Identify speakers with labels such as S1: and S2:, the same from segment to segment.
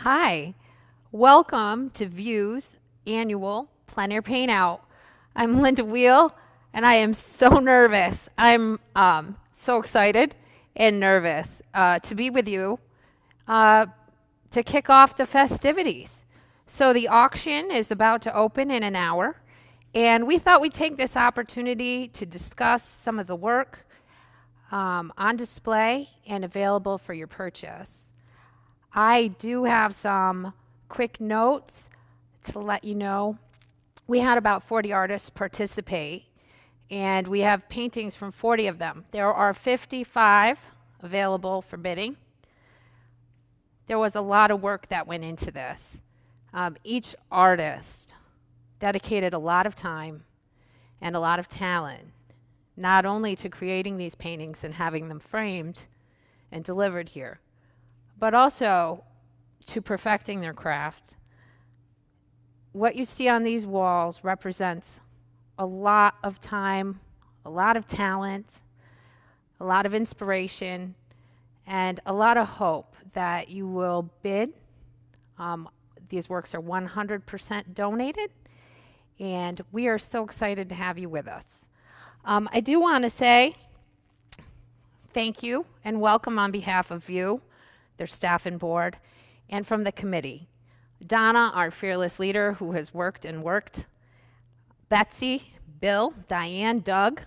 S1: Hi, welcome to View's annual Plein Air Paint Out. I'm Linda Wheel, and I am so nervous. I'm so excited and nervous to be with you to kick off the festivities. So the auction is about to open in an hour, and we thought we'd take this opportunity to discuss some of the work on display and available for your purchase. I do have some quick notes to let you know. We had about 40 artists participate, and we have paintings from 40 of them. There are 55 available for bidding. There was a lot of work that went into this. Each artist dedicated a lot of time and a lot of talent, not only to creating these paintings and having them framed and delivered here, but also to perfecting their craft. What you see on these walls represents a lot of time, a lot of talent, a lot of inspiration, and a lot of hope that you will bid. These works are 100% donated, and we are so excited to have you with us. I do want to say thank you and welcome on behalf of View, their staff and board, and from the committee. Donna, our fearless leader who has worked and worked, Betsy, Bill, Diane, Doug,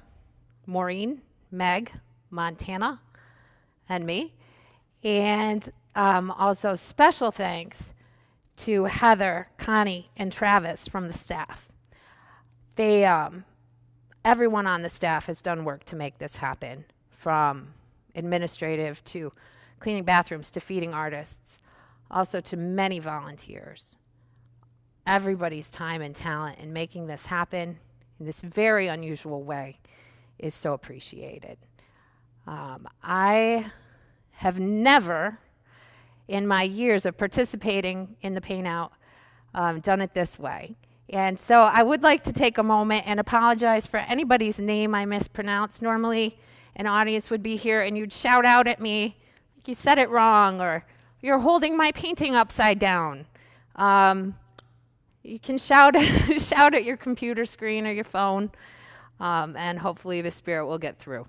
S1: Maureen, Meg, Montana, and me. And also special thanks to Heather, Connie, and Travis from the staff. They, everyone on the staff has done work to make this happen, from administrative to cleaning bathrooms to feeding artists, also to many volunteers. Everybody's time and talent in making this happen in this very unusual way is so appreciated. I have never, in my years of participating in the Paint Out, done it this way. And so I would like to take a moment and apologize for anybody's name I mispronounced. Normally, an audience would be here and you'd shout out at me, you said it wrong, or you're holding my painting upside down. You can shout at your computer screen or your phone, and hopefully the spirit will get through.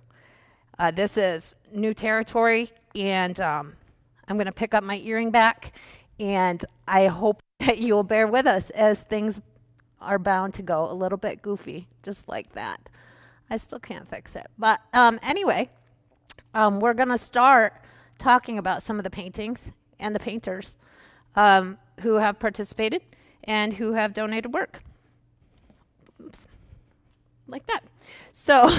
S1: This is new territory, and I'm going to pick up my earring back, and I hope that you'll bear with us as things are bound to go a little bit goofy, just like that. I still can't fix it. But anyway, we're going to start talking about some of the paintings and the painters who have participated and who have donated work. Oops. Like that. So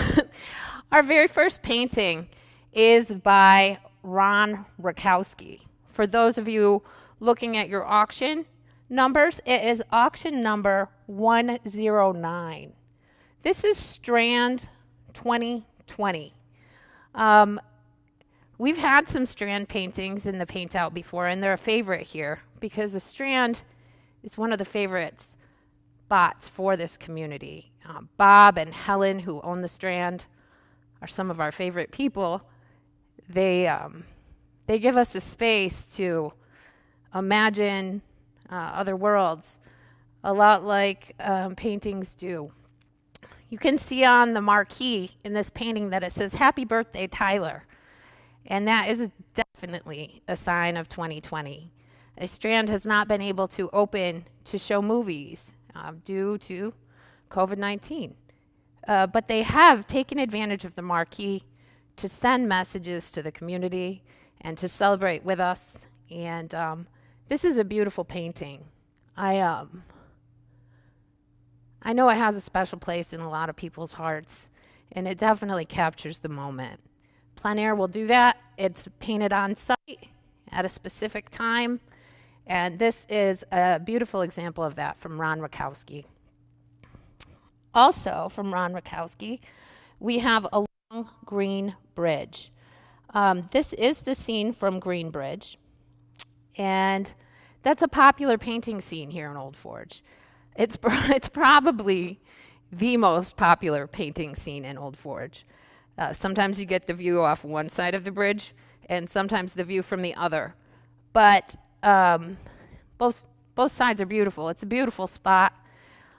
S1: our very first painting is by Ron Rakowski. For those of you looking at your auction numbers, it is auction number 109. This is Strand 2020. We've had some Strand paintings in the Paint Out before, and they're a favorite here because the Strand is one of the favorite spots for this community. Bob and Helen, who own the Strand, are some of our favorite people. They give us a space to imagine other worlds, a lot like paintings do. You can see on the marquee in this painting that it says, "Happy Birthday, Tyler." And that is definitely a sign of 2020. The Strand has not been able to open to show movies due to COVID-19. But they have taken advantage of the marquee to send messages to the community and to celebrate with us. And this is a beautiful painting. I know it has a special place in a lot of people's hearts, and it definitely captures the moment. Plein Air will do that. It's painted on site at a specific time, and this is a beautiful example of that from Ron Rakowski. Also from Ron Rakowski, we have a long green bridge. This is the scene from Green Bridge, and that's a popular painting scene here in Old Forge. It's probably the most popular painting scene in Old Forge. Sometimes you get the view off one side of the bridge, and sometimes the view from the other. But Both both sides are beautiful. It's a beautiful spot.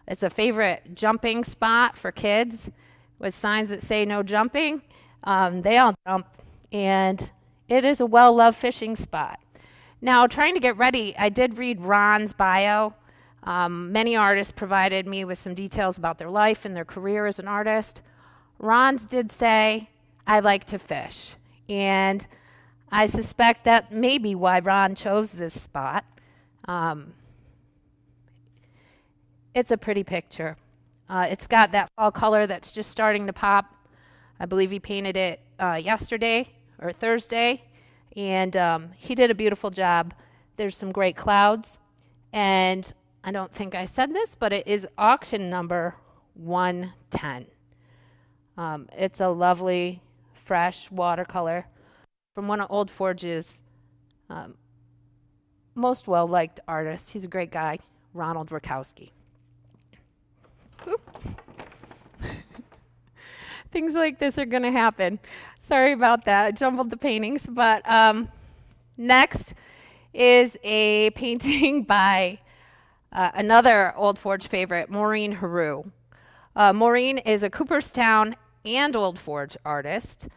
S1: It's a favorite jumping spot for kids with signs that say no jumping. They all jump, and it is a well-loved fishing spot. Now, trying to get ready, I did read Ron's bio. Many artists provided me with some details about their life and their career as an artist. Ron's did say, I like to fish. And I suspect that may be why Ron chose this spot. It's a pretty picture. It's got that fall color that's just starting to pop. I believe he painted it yesterday or Thursday, and he did a beautiful job. There's some great clouds, and I don't think I said this, but it is auction number 110. It's a lovely, fresh watercolor from one of Old Forge's most well-liked artists. He's a great guy, Ronald Rakowski. Things like this are going to happen. Sorry about that. I jumbled the paintings. But next is a painting by another Old Forge favorite, Maureen Heroux. Maureen is a Cooperstown and Old Forge artist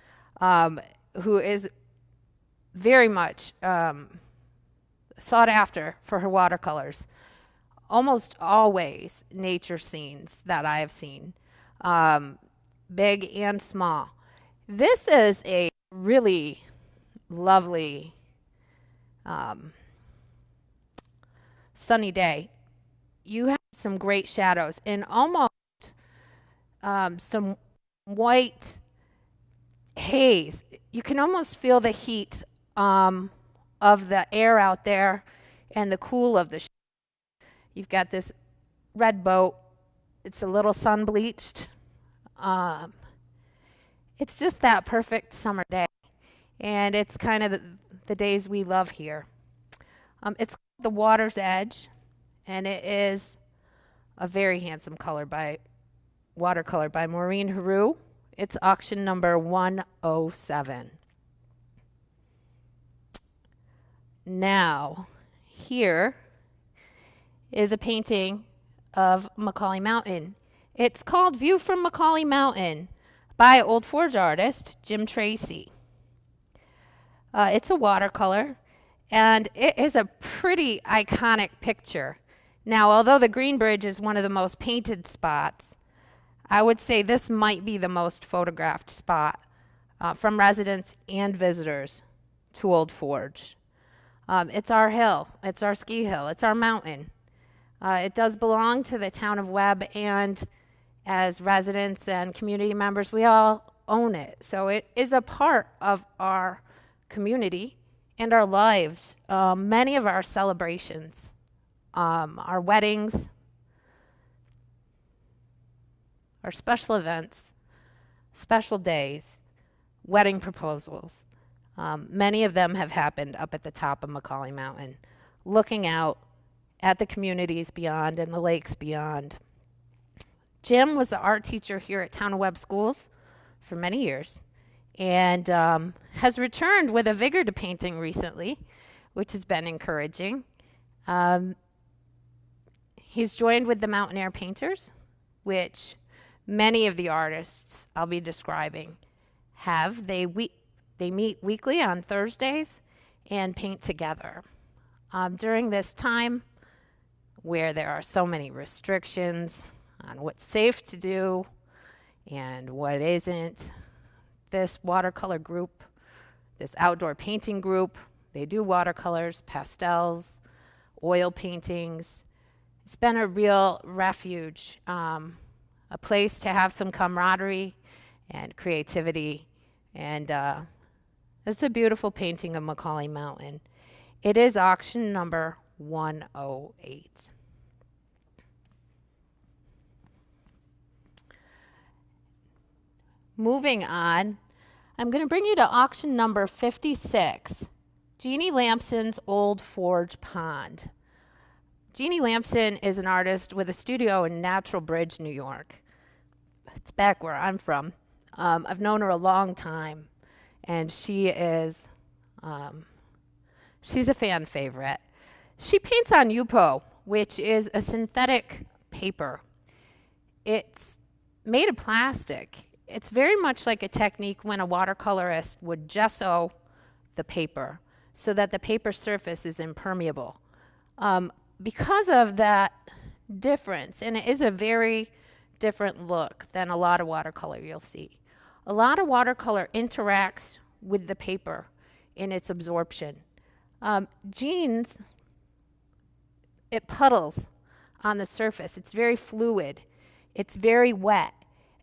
S1: who is very much sought after for her watercolors. Almost always nature scenes that I have seen, big and small. This is a really lovely sunny day. You have some great shadows and almost some white haze. You can almost feel the heat of the air out there and the cool of the You've got this red boat. It's a little sun bleached. It's just that perfect summer day. And it's kind of the days we love here. It's the water's edge, and it is a very handsome watercolor by Maureen Heroux. It's auction number 107. Now, here is a painting of Macaulay Mountain. It's called View from Macaulay Mountain by Old Forge artist Jim Tracy. It's a watercolor, and it is a pretty iconic picture. Now, although the Green Bridge is one of the most painted spots, I would say this might be the most photographed spot from residents and visitors to Old Forge. It's our hill, it's our ski hill, it's our mountain. It does belong to the town of Webb, and as residents and community members, we all own it. So it is a part of our community and our lives. Many of our celebrations, our weddings, our special events, special days, wedding proposals, many of them have happened up at the top of Macaulay Mountain, looking out at the communities beyond and the lakes beyond. Jim was the art teacher here at Town of Webb Schools for many years, and has returned with a vigor to painting recently, which has been encouraging. He's joined with the Mountain Air Painters, which many of the artists I'll be describing have. They meet weekly on Thursdays and paint together. During this time, where there are so many restrictions on what's safe to do and what isn't, this watercolor group, this outdoor painting group, they do watercolors, pastels, oil paintings. It's been a real refuge, a place to have some camaraderie and creativity, and it's a beautiful painting of Macaulay Mountain. It is auction number 108. Moving on, I'm going to bring you to auction number 56, Jeannie Lampson's Old Forge Pond. Jeannie Lampson is an artist with a studio in Natural Bridge, New York. It's back where I'm from. I've known her a long time, and she's a fan favorite. She paints on Yupo, which is a synthetic paper. It's made of plastic. It's very much like a technique when a watercolorist would gesso the paper so that the paper surface is impermeable. Because of that difference, and it is a very different look than a lot of watercolor you'll see. A lot of watercolor interacts with the paper in its absorption. Jeans, it puddles on the surface. It's very fluid. It's very wet.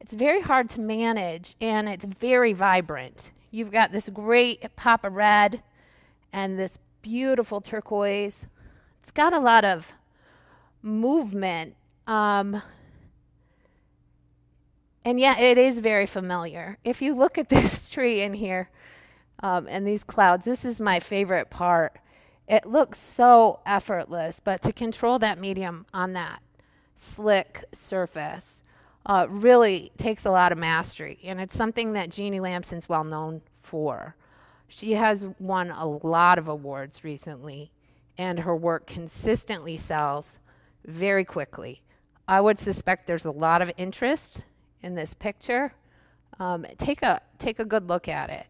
S1: It's very hard to manage, and it's very vibrant. You've got this great pop of red and this beautiful turquoise. It's got a lot of movement. And yeah, it is very familiar. If you look at this tree in here and these clouds, this is my favorite part. It looks so effortless, but to control that medium on that slick surface really takes a lot of mastery. And it's something that Jeannie Lamson's well known for. She has won a lot of awards recently, and her work consistently sells very quickly. I would suspect there's a lot of interest in this picture. Take a good look at it.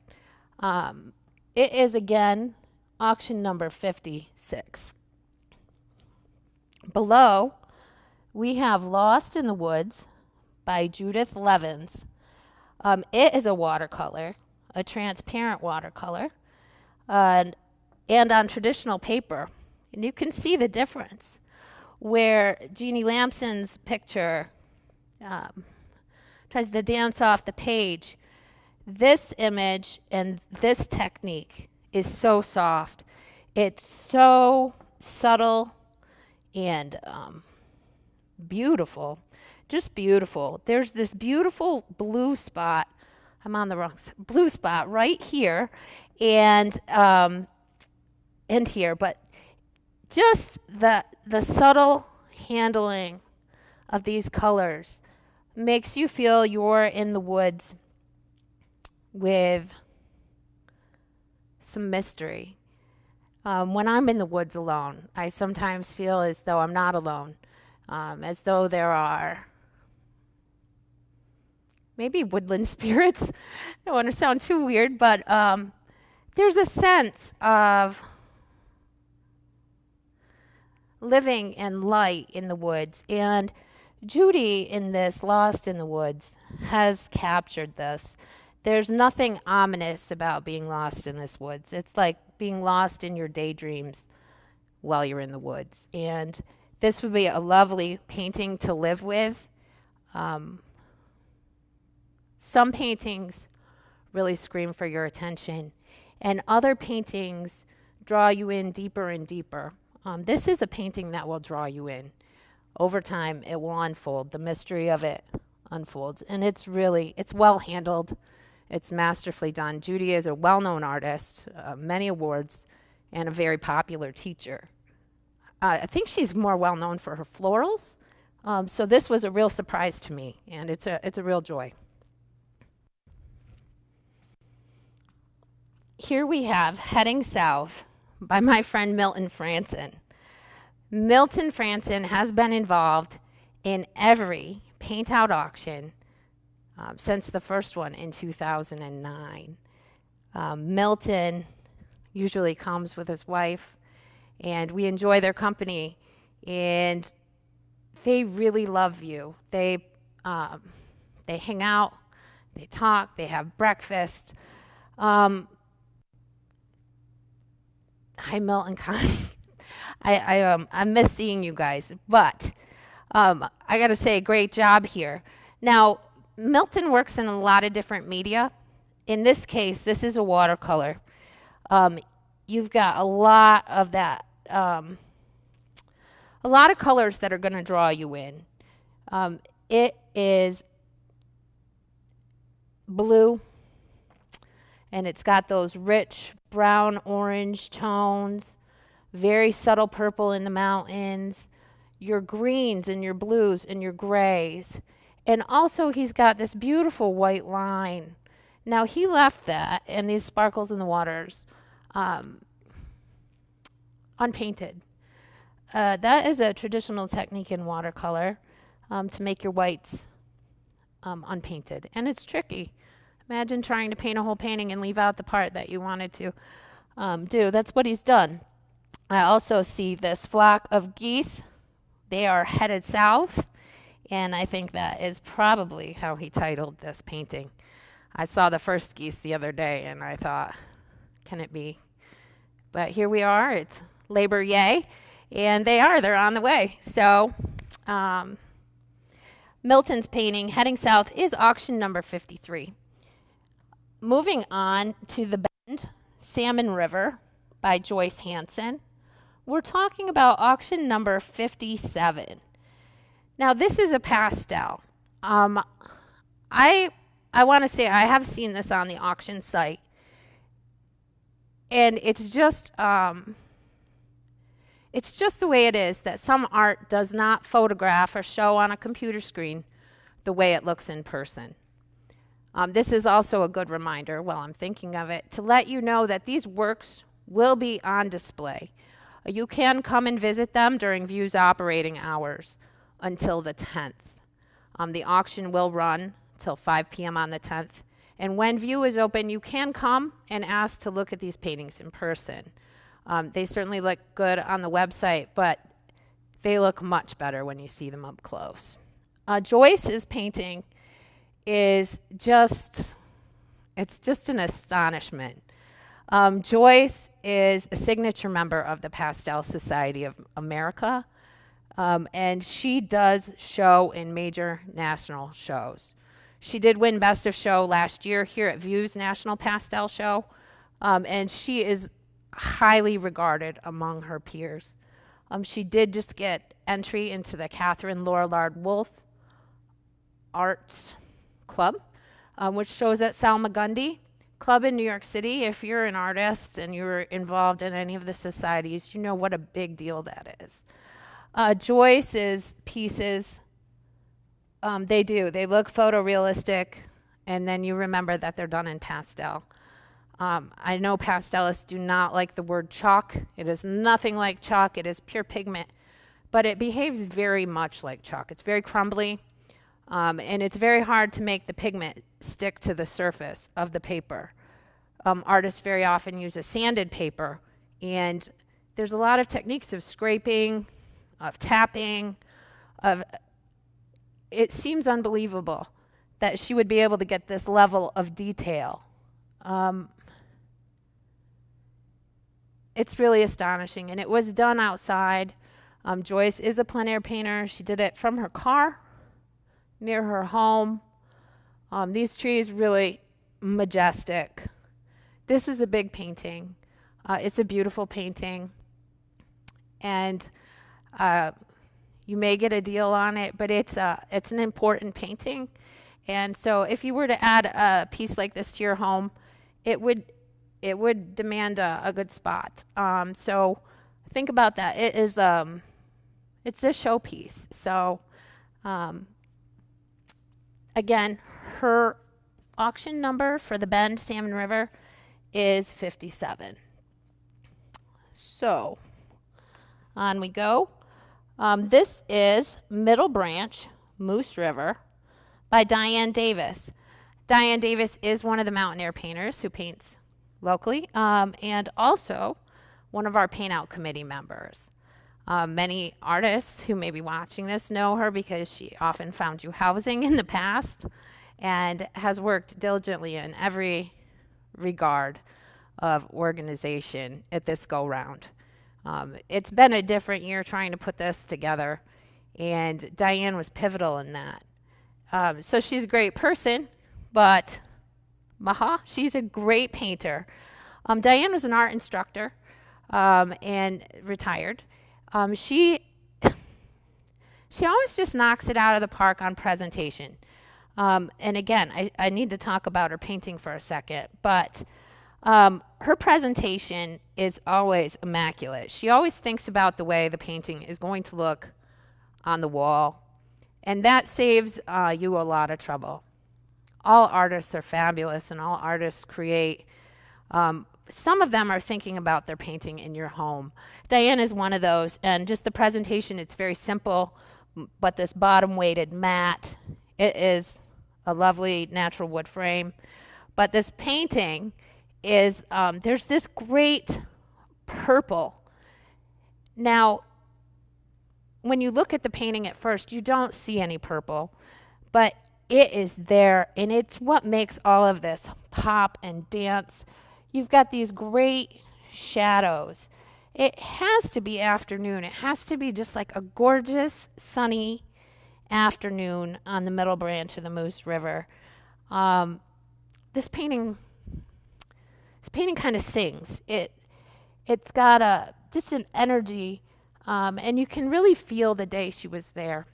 S1: It is, again, auction number 56. Below, we have Lost in the Woods by Judith Levins. It is a watercolor, a transparent watercolor, and on traditional paper. And you can see the difference where Jeannie Lamson's picture tries to dance off the page. This image and this technique is so soft. It's so subtle and beautiful, just beautiful. There's this beautiful blue spot. I'm on the wrong side. Blue spot right here and here, but just the subtle handling of these colors makes you feel you're in the woods with some mystery. When I'm in the woods alone, I sometimes feel as though I'm not alone, as though there are maybe woodland spirits. I don't want to sound too weird, but there's a sense of living and light in the woods. And Judy in this Lost in the Woods has captured this. There's nothing ominous about being lost in this woods. It's like being lost in your daydreams while you're in the woods. And this would be a lovely painting to live with. Some paintings really scream for your attention, and other paintings draw you in deeper and deeper. This is a painting that will draw you in. Over time, it will unfold. The mystery of it unfolds. And it's well handled. It's masterfully done. Judy is a well-known artist, many awards, and a very popular teacher. I think she's more well-known for her florals. So this was a real surprise to me, and it's a real joy. Here we have Heading South by my friend Milton Franson. Milton Franson has been involved in every paint out auction since the first one in 2009. Milton usually comes with his wife, and we enjoy their company, and they really love you. They hang out, they talk, they have breakfast. Hi, Milton Connie. I miss seeing you guys, but I got to say, great job here. Now, Milton works in a lot of different media. In this case, this is a watercolor. You've got a lot of that, a lot of colors that are going to draw you in. It is blue, and it's got those rich brown orange tones, very subtle purple in the mountains, your greens and your blues and your grays. And also he's got this beautiful white line. Now he left that and these sparkles in the waters unpainted. that is a traditional technique in watercolor to make your whites unpainted. And it's tricky. Imagine trying to paint a whole painting and leave out the part that you wanted to do. That's what he's done. I also see this flock of geese. They are headed south, and I think that is probably how he titled this painting. I saw the first geese the other day, and I thought, can it be? But here we are. It's Labor Yay, and they're on the way. So Milton's painting, Heading South, is auction number 53. Moving on to The Bend, Salmon River by Joyce Hanson. We're talking about auction number 57. Now, this is a pastel. I want to say I have seen this on the auction site, and it's just the way it is, that some art does not photograph or show on a computer screen the way it looks in person. This is also a good reminder, while I'm thinking of it, to let you know that these works will be on display. You can come and visit them during View's operating hours until the 10th. The auction will run till 5 p.m. on the 10th. And when View is open, you can come and ask to look at these paintings in person. They certainly look good on the website, but they look much better when you see them up close. Joyce's painting is just an astonishment. Joyce is a signature member of the Pastel Society of America, and she does show in major national shows. She did win Best of Show last year here at View's National Pastel Show, and she is highly regarded among her peers. She did just get entry into the Catherine Lorillard Wolfe Arts Club, which shows at Salmagundi Club in New York City. If you're an artist and you're involved in any of the societies, you know what a big deal that is. Joyce's pieces, they look photorealistic, and then you remember that they're done in pastel. I know pastelists do not like the word chalk. It is nothing like chalk. It is pure pigment, but it behaves very much like chalk. It's very crumbly, and it's very hard to make the pigment stick to the surface of the paper. Artists very often use a sanded paper, and there's a lot of techniques of scraping, of tapping, it seems unbelievable that she would be able to get this level of detail. It's really astonishing, and it was done outside. Joyce is a plein air painter. She did it from her car near her home. These trees really majestic. This is a big painting. It's a beautiful painting, and you may get a deal on it, but it's an important painting. And so if you were to add a piece like this to your home, it would demand a good spot. So think about that. It's a showpiece. So again, her auction number for the Bend Salmon River is 57. So on we go. This is Middle Branch, Moose River by Diane Davis. Diane Davis is one of the mountain air painters who paints locally, and also one of our paint out committee members. Many artists who may be watching this know her because she often found you housing in the past and has worked diligently in every regard of organization at this go round. It's been a different year trying to put this together, and Diane was pivotal in that. So she's a great person, but she's a great painter. Diane was an art instructor and retired. She always just knocks it out of the park on presentation. And again, I need to talk about her painting for a second, but her presentation is always immaculate. She always thinks about the way the painting is going to look on the wall, and that saves you a lot of trouble. All artists are fabulous, and all artists create some of them are thinking about their painting in your home. Diane is one of those, and just the presentation, it's very simple, but this bottom weighted mat, it is a lovely natural wood frame. But this painting is, there's this great purple. Now, when you look at the painting at first, you don't see any purple, but it is there, and it's what makes all of this pop and dance. You've got these great shadows. It has to be afternoon. It has to be just like a gorgeous, sunny afternoon on the middle branch of the Moose River. This painting kind of sings. It's got just an energy, and you can really feel the day she was there.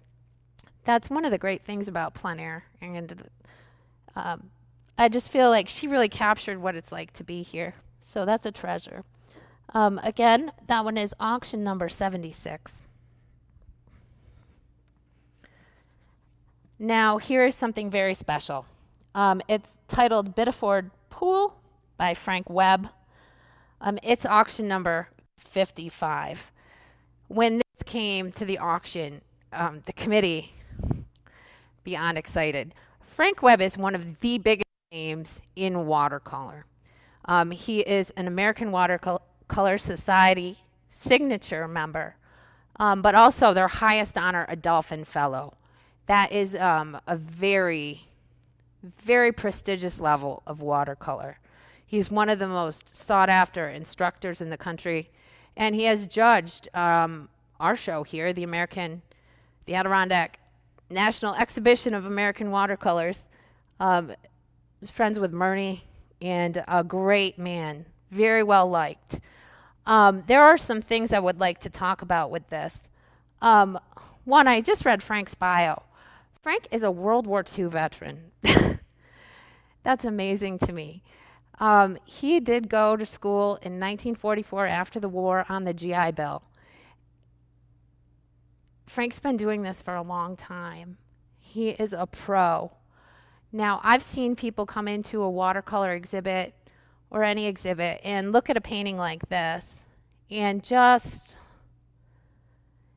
S1: That's one of the great things about plein air, and I just feel like she really captured what it's like to be here. So that's a treasure. Again, that one is auction number 76. Now, here is something very special. It's titled Biddeford Pool by Frank Webb. It's auction number 55. When this came to the auction, the committee, beyond excited. Frank Webb is one of the biggest names in watercolor. He is an American Watercolor Society signature member, but also their highest honor, a Dolphin Fellow. That is a very, very prestigious level of watercolor. He's one of the most sought after instructors in the country, and he has judged our show here, the Adirondack National Exhibition of American Watercolors. Was friends with Murney, and a great man, very well liked. There are some things I would like to talk about with this. One, I just read Frank's bio. Frank is a World War II veteran. That's amazing to me. He did go to school in 1944 after the war on the GI Bill. Frank's been doing this for a long time. He is a pro. Now, I've seen people come into a watercolor exhibit or any exhibit and look at a painting like this and just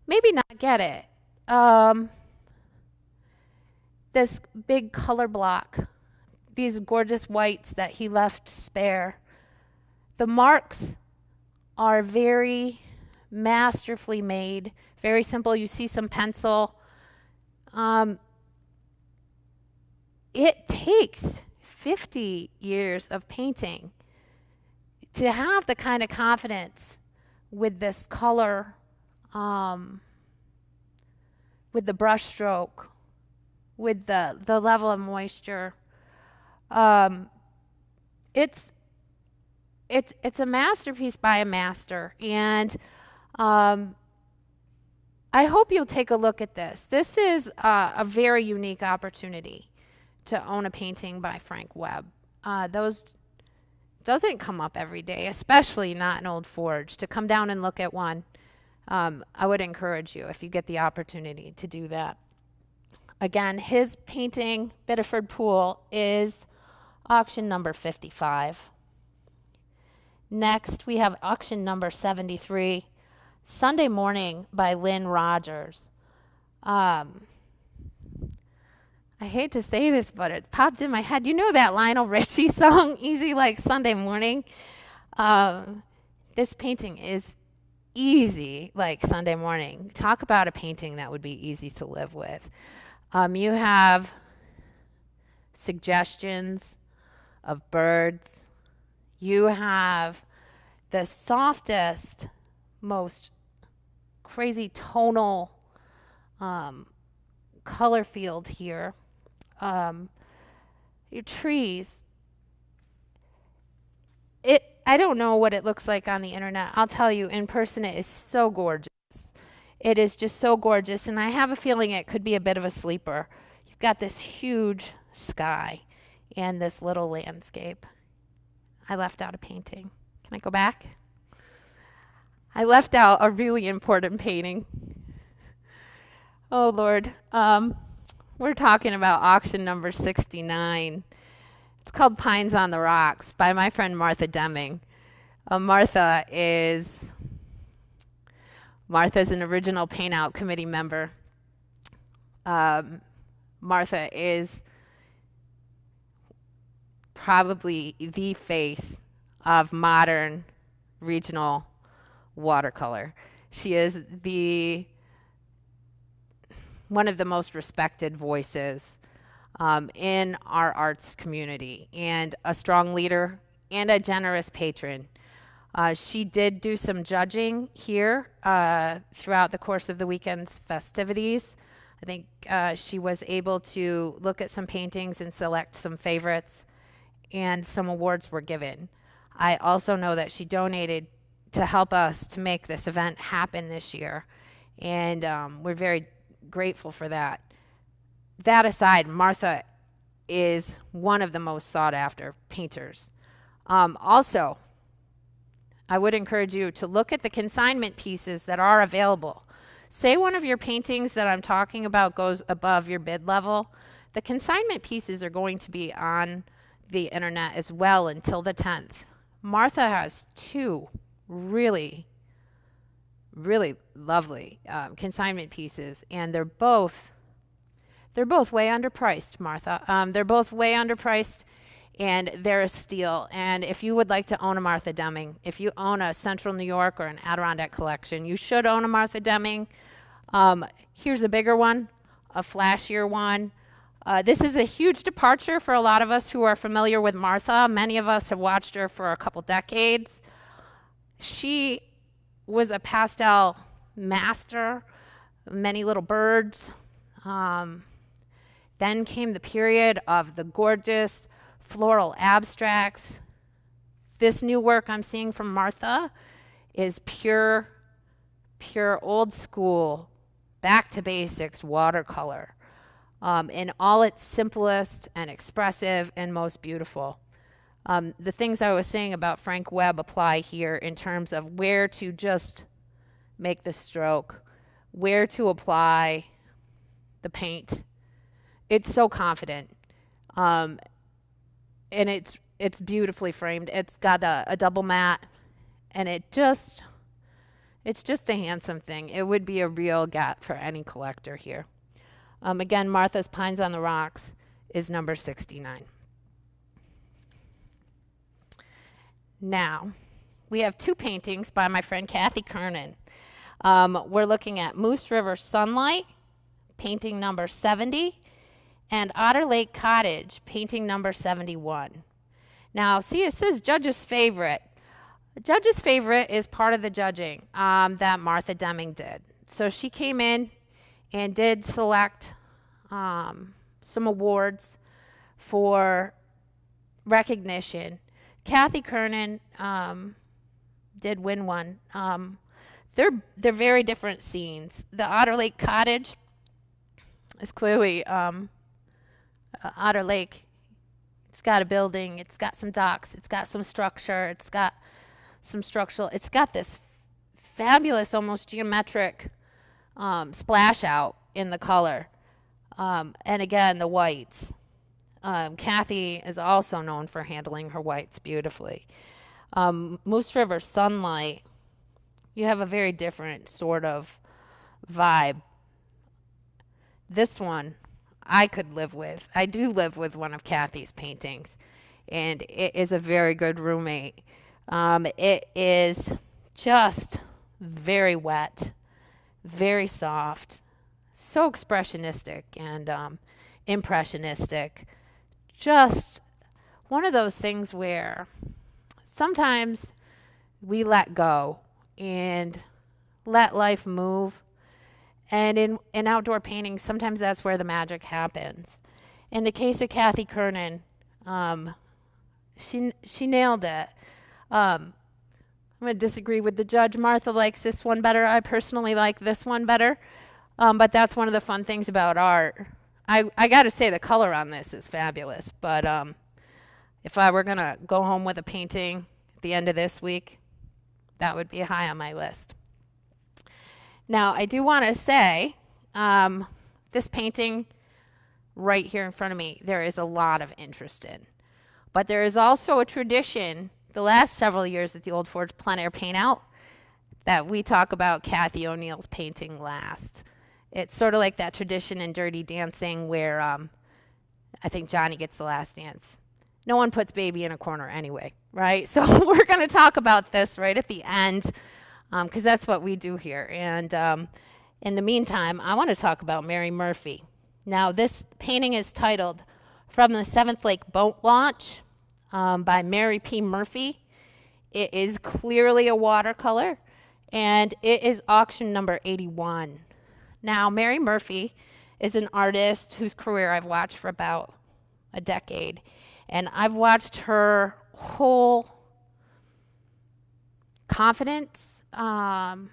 S1: maybe not get it. This big color block, these gorgeous whites that he left spare. The marks are very masterfully made, very simple. You see some pencil. It takes 50 years of painting to have the kind of confidence with this color, with the brush stroke, with the level of moisture. It's a masterpiece by a master, and I hope you'll take a look at this. This is a very unique opportunity to own a painting by Frank Webb. Those doesn't come up every day, especially not in Old Forge. To come down and look at one, I would encourage you if you get the opportunity to do that. Again, his painting, Biddeford Pool, is auction number 55. Next, we have auction number 73, Sunday Morning by Lynn Rogers. I hate to say this, but it popped in my head. You know that Lionel Richie song, Easy Like Sunday Morning? This painting is easy like Sunday morning. Talk about a painting that would be easy to live with. You have suggestions of birds. You have the softest, most crazy tonal color field here. Your trees. I don't know what it looks like on the internet. I'll tell you, in person it is so gorgeous. It is just so gorgeous, and I have a feeling it could be a bit of a sleeper. You've got this huge sky and this little landscape. I left out a painting. Can I go back? I left out a really important painting. Oh, Lord. We're talking about auction number 69. It's called Pines on the Rocks by my friend Martha Deming. Martha is Martha's an original Paint Out committee member. Martha is probably the face of modern regional watercolor. She is one of the most respected voices in our arts community, and a strong leader and a generous patron. She did do some judging here throughout the course of the weekend's festivities. I think she was able to look at some paintings and select some favorites, and some awards were given. I also know that she donated to help us to make this event happen this year, and we're very grateful for that. That aside, Martha is one of the most sought after painters. Also, I would encourage you to look at the consignment pieces that are available. Say one of your paintings that I'm talking about goes above your bid level. The consignment pieces are going to be on the internet as well until the 10th. Martha has two really lovely consignment pieces, and they're both way underpriced, Martha. They're both way underpriced, and they're a steal. And if you would like to own a Martha Deming, if you own a Central New York or an Adirondack collection, you should own a Martha Deming. Here's a bigger one, a flashier one. This is a huge departure for a lot of us who are familiar with Martha. Many of us have watched her for a couple decades. She was a pastel master, many little birds. Then came the period of the gorgeous floral abstracts. This new work I'm seeing from Martha is pure old school, back to basics watercolor, in all its simplest and expressive and most beautiful. The things I was saying about Frank Webb apply here in terms of where to just make the stroke, where to apply the paint. It's so confident, and it's beautifully framed. It's got a double matte, and it's just a handsome thing. It would be a real get for any collector here. Again, Martha's Pines on the Rocks is number 69. Now, we have two paintings by my friend Kathy Kernan. We're looking at Moose River Sunlight, painting number 70, and Otter Lake Cottage, painting number 71. Now, see, it says judge's favorite. Judge's favorite is part of the judging that Martha Deming did. So she came in and did select some awards for recognition. Kathy Kernan did win one. They're very different scenes. The Otter Lake Cottage is clearly Otter Lake. It's got a building. It's got some docks. It's got some structure. It's got some structural. It's got this fabulous, almost geometric splash out in the color. And again, the whites. Kathy is also known for handling her whites beautifully. Moose River Sunlight, you have a very different sort of vibe. This one I could live with. I do live with one of Kathy's paintings, and it is a very good roommate. It is just very wet, very soft, so expressionistic and impressionistic. Just one of those things where sometimes we let go and let life move. And in outdoor painting, sometimes that's where the magic happens. In the case of Kathy Kernan, she nailed it. I'm going to disagree with the judge. Martha likes this one better. I personally like this one better. But that's one of the fun things about art. I got to say the color on this is fabulous. But if I were going to go home with a painting at the end of this week, that would be high on my list. Now, I do want to say, this painting right here in front of me, there is a lot of interest in. But there is also a tradition the last several years at the Old Forge Plein Air Paint Out that we talk about Kathy O'Neill's painting last. It's sort of like that tradition in Dirty Dancing where I think Johnny gets the last dance. No one puts baby in a corner anyway, right? So we're going to talk about this right at the end because that's what we do here. And in the meantime, I want to talk about Mary Murphy. Now, this painting is titled From the Seventh Lake Boat Launch by Mary P. Murphy. It is clearly a watercolor, and it is auction number 81. Now, Mary Murphy is an artist whose career I've watched for about a decade, and I've watched her whole confidence. Again,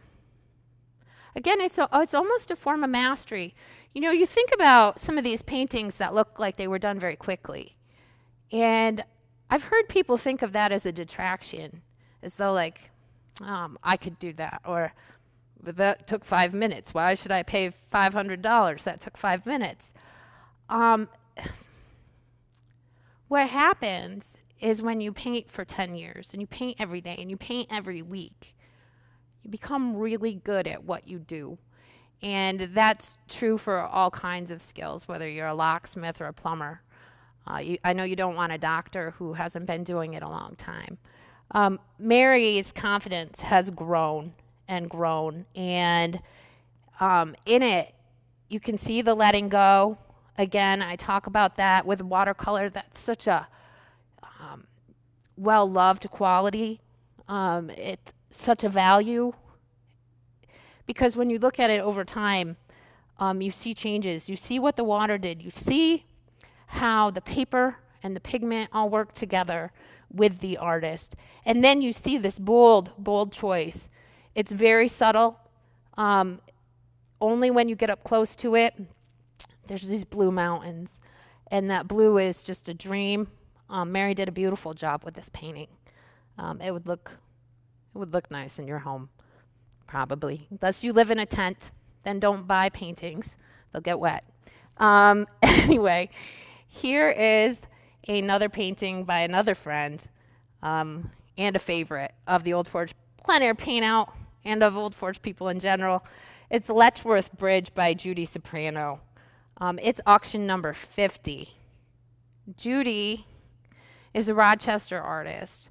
S1: it's almost a form of mastery. You know, you think about some of these paintings that look like they were done very quickly, and I've heard people think of that as a detraction, as though like, I could do that, or but that took 5 minutes. Why should I pay $500? That took 5 minutes. What happens is when you paint for 10 years, and you paint every day, and you paint every week, you become really good at what you do. And that's true for all kinds of skills, whether you're a locksmith or a plumber. I know you don't want a doctor who hasn't been doing it a long time. Mary's confidence has grown and grown, and in it, you can see the letting go. Again, I talk about that with watercolor. That's such a well-loved quality. It's such a value because when you look at it over time, you see changes. You see what the water did. You see how the paper and the pigment all work together with the artist. And then you see this bold choice. It's very subtle. Only when you get up close to it, there's these blue mountains. And that blue is just a dream. Mary did a beautiful job with this painting. It would look nice in your home, probably. Unless you live in a tent, then don't buy paintings. They'll get wet. Anyway, here is another painting by another friend and a favorite of the Old Forge Plein Air Paint Out and of Old Forge people in general. It's Letchworth Bridge by Judy Soprano. It's auction number 50. Judy is a Rochester artist.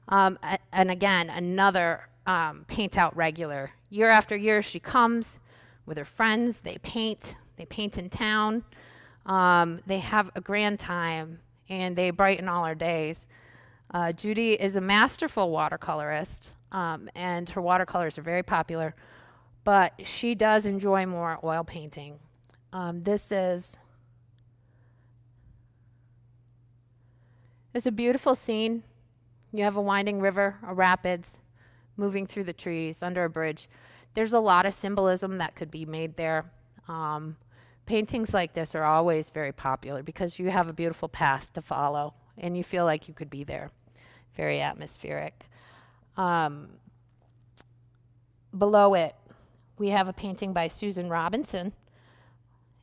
S1: And again, another paint out regular. Year after year, she comes with her friends. They paint in town. They have a grand time, and they brighten all our days. Judy is a masterful watercolorist, and her watercolors are very popular, but she does enjoy more oil painting. This is a beautiful scene. You have a winding river, a rapids, moving through the trees under a bridge. There's a lot of symbolism that could be made there. Paintings like this are always very popular because you have a beautiful path to follow and you feel like you could be there. Very atmospheric. Below it, we have a painting by Susan Robinson.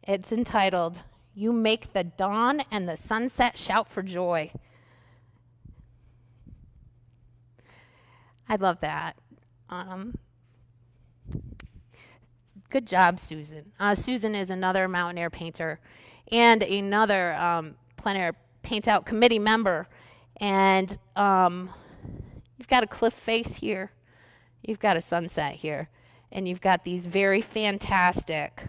S1: It's entitled, You Make the Dawn and the Sunset Shout for Joy. I love that. Good job, Susan. Susan is another mountain air painter and another Plein Air Paint Out committee member. And you've got a cliff face here. You've got a sunset here. And you've got these very fantastic,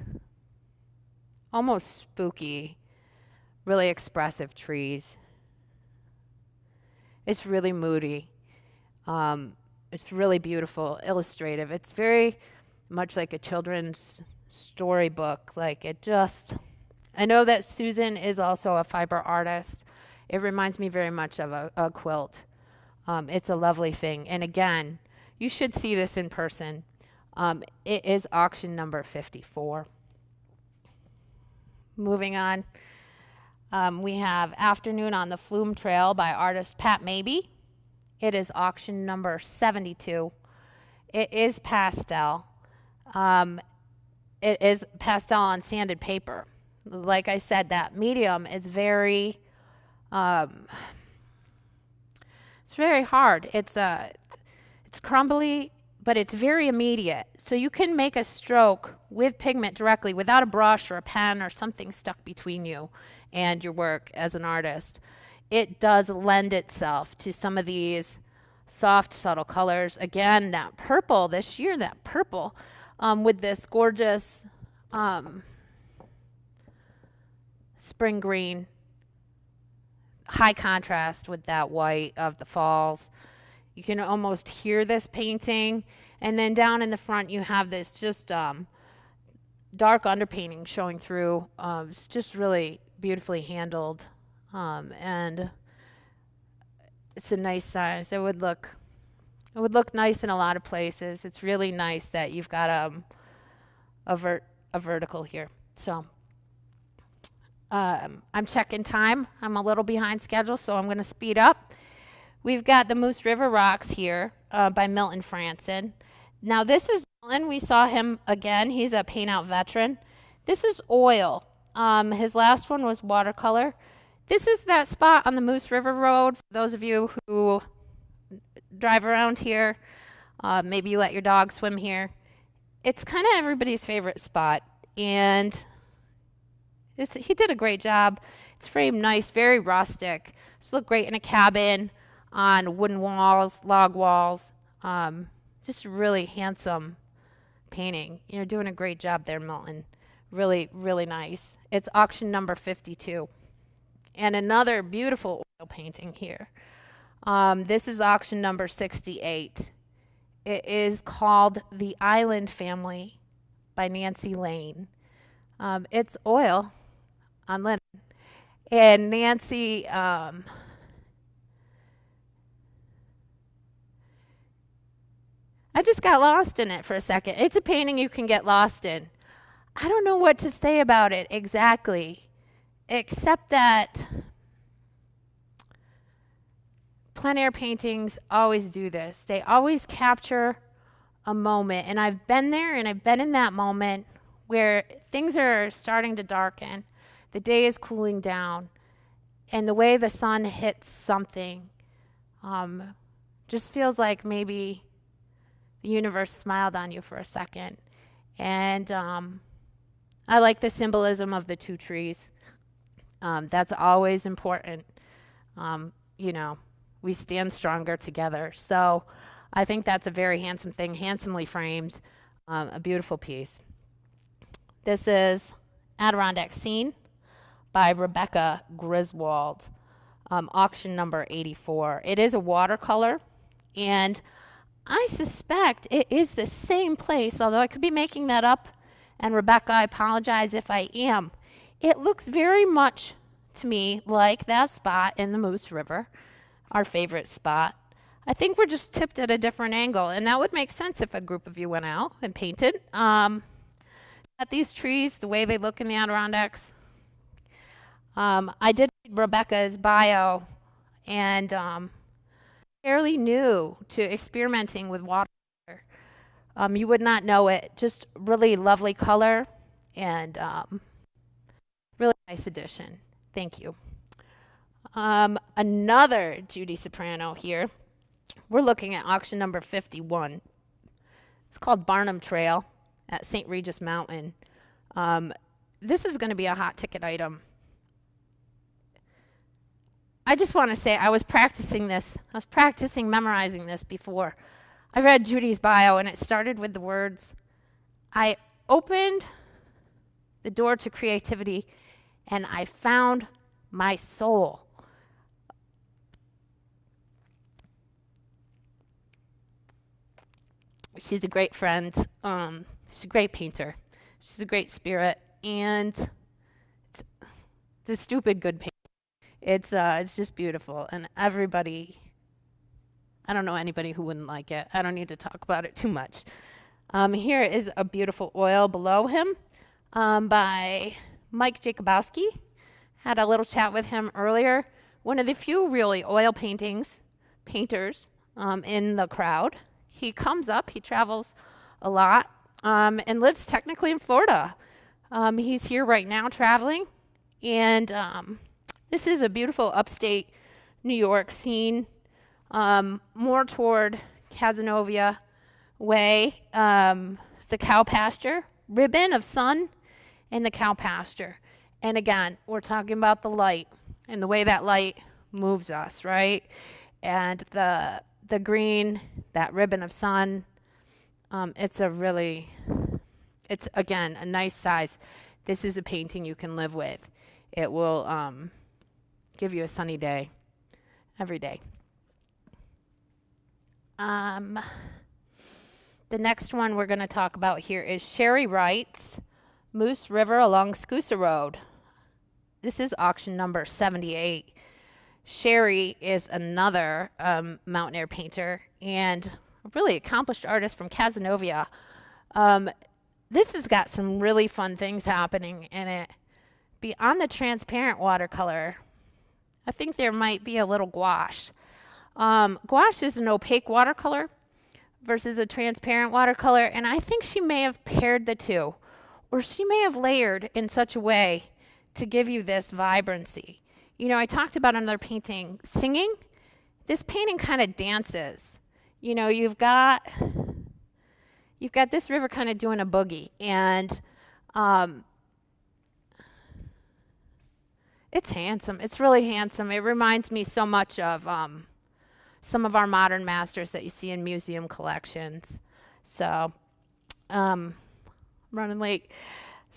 S1: almost spooky, really expressive trees. It's really moody. It's really beautiful, illustrative. It's very much like a children's storybook. Like it just, I know that Susan is also a fiber artist. It reminds me very much of a quilt. It's a lovely thing. And again, you should see this in person. It is auction number 54. Moving on, we have Afternoon on the Flume Trail by artist Pat Mabey. It is auction number 72. It is pastel. It is pastel on sanded paper. Like I said, that medium is very It's very hard. It's crumbly, but it's very immediate. So you can make a stroke with pigment directly without a brush or a pen or something stuck between you and your work as an artist. It does lend itself to some of these soft, subtle colors. Again, that purple this year, that purple with this gorgeous spring green, high contrast with that white of the falls. You can almost hear this painting. And then down in the front, you have this just dark underpainting showing through. It's just really beautifully handled. And it's a nice size. It would look nice in a lot of places. It's really nice that you've got a vertical here. So I'm checking time. I'm a little behind schedule, so I'm going to speed up. We've got the Moose River Rocks here by Milton Franson. Now this is Milton. We saw him again. He's a paint out veteran. This is oil. His last one was watercolor. This is that spot on the Moose River Road. For those of you who drive around here, maybe you let your dog swim here. It's kind of everybody's favorite spot, and he did a great job. It's framed nice, very rustic. Just look great in a cabin, on wooden walls, log walls. Just a really handsome painting. You're doing a great job there, Milton. Really, really nice. It's auction number 52. And another beautiful oil painting here. This is auction number 68. It is called The Island Family by Nancy Lane. It's oil on linen. And Nancy, I just got lost in it for a second. It's a painting you can get lost in. I don't know what to say about it exactly, except that plein air paintings always do this. They always capture a moment, and I've been there, and I've been in that moment where things are starting to darken, the day is cooling down, and the way the sun hits something just feels like maybe the universe smiled on you for a second. And I like the symbolism of the two trees. That's always important. You know, we stand stronger together. So I think that's a very handsome thing, handsomely framed, a beautiful piece. This is Adirondack Scene by Rebecca Griswold, auction number 84. It is a watercolor, and I suspect it is the same place, although I could be making that up, and Rebecca, I apologize if I am. It looks very much to me like that spot in the Moose River, our favorite spot. I think we're just tipped at a different angle, and that would make sense if a group of you went out and painted. At these trees, the way they look in the Adirondacks. I did read Rebecca's bio, and fairly new to experimenting with water. You would not know it. Just really lovely color and really nice addition. Thank you. Another Judy Soprano here. We're looking at auction number 51. It's called Barnum Trail at St. Regis Mountain. This is going to be a hot ticket item. I just want to say I was practicing this. I was practicing memorizing this before. I read Judy's bio, and it started with the words, I opened the door to creativity, and I found my soul. She's a great friend. She's a great painter. She's a great spirit, and it's a stupid good painting. It's just beautiful, and everybody, I don't know anybody who wouldn't like it. I don't need to talk about it too much. Here is a beautiful oil below him by Mike Jacobowski. Had a little chat with him earlier. One of the few really oil painters in the crowd. He comes up, he travels a lot, and lives technically in Florida. He's here right now traveling, and this is a beautiful upstate New York scene. more toward Casanova Way, the cow pasture, ribbon of sun in the cow pasture. And again, we're talking about the light and the way that light moves us, right? And the green, that ribbon of sun, it's again a nice size. This is a painting you can live with. It will give you a sunny day every day. The next one we're going to talk about here is Sherry Wright's Moose River along Scoosa Road. This is auction number 78. Sherry is another mountain air painter and a really accomplished artist from Casanova. This has got some really fun things happening in it. Beyond the transparent watercolor, I think there might be a little gouache. Gouache is an opaque watercolor versus a transparent watercolor, and I think she may have paired the two, or she may have layered in such a way to give you this vibrancy. You know, I talked about another painting singing. This painting kind of dances. You know, you've got this river kind of doing a boogie, and it's handsome. It's really handsome. It reminds me so much of some of our modern masters that you see in museum collections. So, running late.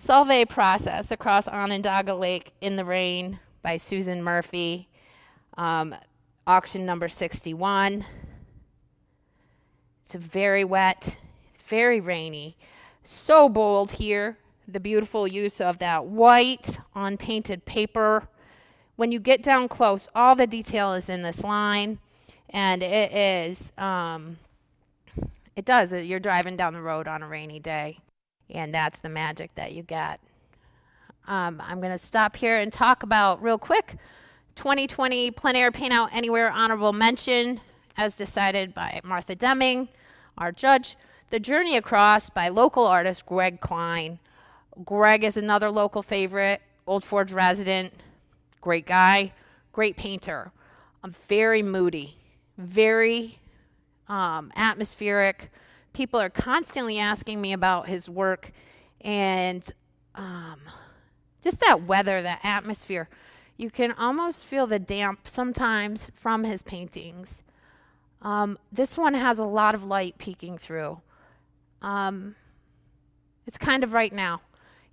S1: Solvay Process across Onondaga Lake in the Rain by Susan Murphy. Auction number 61. It's very wet, very rainy. So bold here. The beautiful use of that white on painted paper. When you get down close, all the detail is in this line. And it is, you're driving down the road on a rainy day. And that's the magic that you get. I'm going to stop here and talk about real quick 2020 Plein Air Paint Out Anywhere honorable mention as decided by Martha Deming, our judge. The Journey Across by local artist Greg Klein. Greg is another local favorite, Old Forge resident, great guy, great painter. Very moody, very atmospheric. People are constantly asking me about his work, and just that weather, that atmosphere. You can almost feel the damp sometimes from his paintings. This one has a lot of light peeking through. It's kind of right now.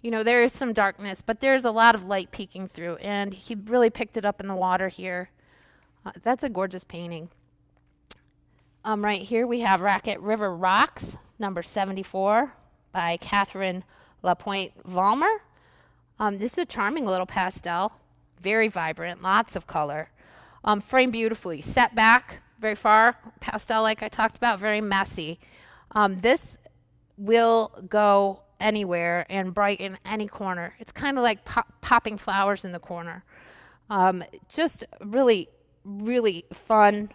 S1: You know, there is some darkness, but there's a lot of light peeking through, and he really picked it up in the water here. That's a gorgeous painting. Right here we have Racket River Rocks, number 74 by Catherine LaPointe Valmer. This is a charming little pastel, very vibrant, lots of color. Framed beautifully, set back very far, pastel like I talked about, very messy. This will go anywhere and brighten any corner. It's kind of like popping flowers in the corner. Just really, really fun.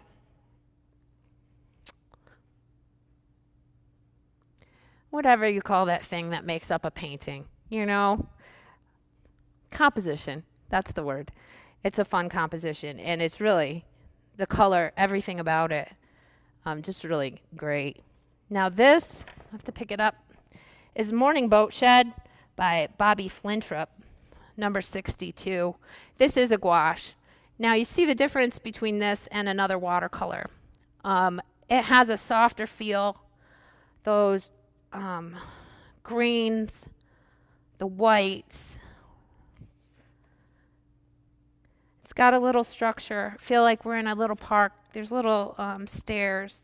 S1: Whatever you call that thing that makes up a painting, you know? Composition, that's the word. It's a fun composition, and it's really, the color, everything about it, just really great. Now this, I have to pick it up, is Morning Boat Shed by Bobby Flintrop, number 62. This is a gouache. Now you see the difference between this and another watercolor. It has a softer feel. Those greens, the whites. It's got a little structure. Feel like we're in a little park. There's little stairs.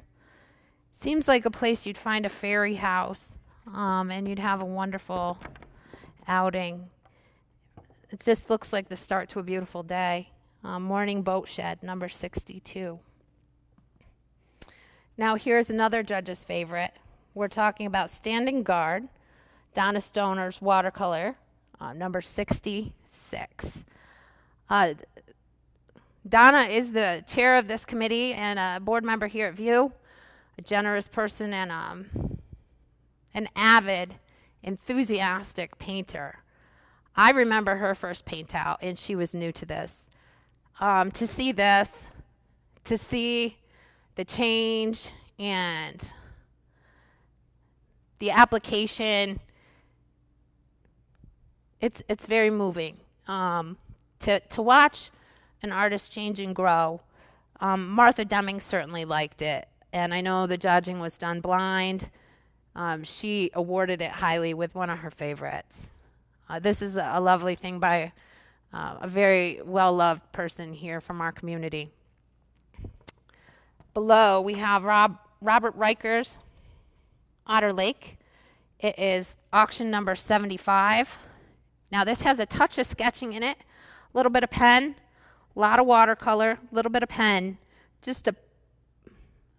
S1: Seems like a place you'd find a fairy house, and you'd have a wonderful outing. It just looks like the start to a beautiful day. Morning Boat Shed, number 62. Now here's another judge's favorite. We're talking about Standing Guard, Donna Stoner's watercolor, number 66. Donna is the chair of this committee and a board member here at View, a generous person and an avid, enthusiastic painter. I remember her first paint out, and she was new to this. To see this, to see the change and the application, it's very moving to watch an artist change and grow. Martha Deming certainly liked it, and I know the judging was done blind. She awarded it highly with one of her favorites. This is a lovely thing by a very well-loved person here from our community. Below, we have Robert Riker's Otter Lake. It is auction number 75. Now, this has a touch of sketching in it, a little bit of pen, a lot of watercolor, a little bit of pen,